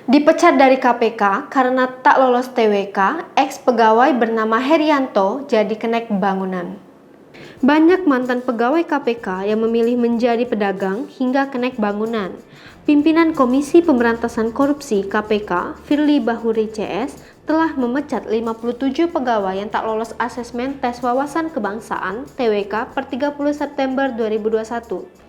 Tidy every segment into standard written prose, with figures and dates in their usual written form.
Dipecat dari KPK karena tak lolos TWK, ex-pegawai bernama Herianto jadi kenek bangunan. Banyak mantan pegawai KPK yang memilih menjadi pedagang hingga kenek bangunan. Pimpinan Komisi Pemberantasan Korupsi KPK, Firly Bahuri CS, telah memecat 57 pegawai yang tak lolos asesmen tes wawasan kebangsaan (TWK) per 30 September 2021.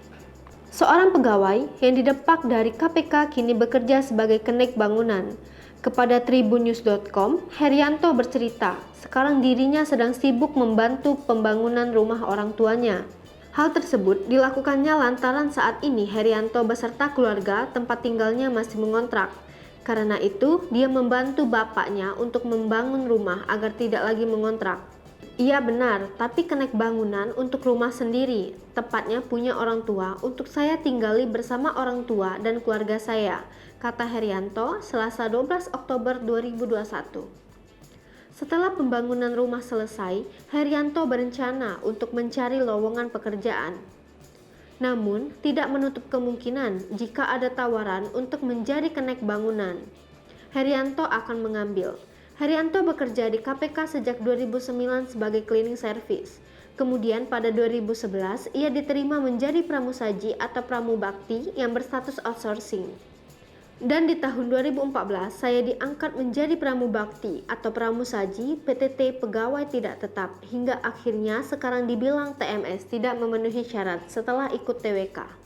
Seorang pegawai yang didepak dari KPK kini bekerja sebagai kenek bangunan. Kepada tribunnews.com, Herianto bercerita, sekarang dirinya sedang sibuk membantu pembangunan rumah orang tuanya. Hal tersebut dilakukannya lantaran saat ini Herianto beserta keluarga tempat tinggalnya masih mengontrak. Karena itu, dia membantu bapaknya untuk membangun rumah agar tidak lagi mengontrak. Iya benar, tapi kenek bangunan untuk rumah sendiri, tepatnya punya orang tua, untuk saya tinggali bersama orang tua dan keluarga saya, kata Herianto Selasa 12 Oktober 2021. Setelah pembangunan rumah selesai, Herianto berencana untuk mencari lowongan pekerjaan. Namun, tidak menutup kemungkinan jika ada tawaran untuk menjadi kenek bangunan, Herianto akan mengambil. Herianto bekerja di KPK sejak 2009 sebagai cleaning service. Kemudian pada 2011 ia diterima menjadi pramusaji atau pramubakti yang berstatus outsourcing. Dan di tahun 2014 saya diangkat menjadi pramubakti atau pramusaji PTT pegawai tidak tetap hingga akhirnya sekarang dibilang TMS tidak memenuhi syarat setelah ikut TWK.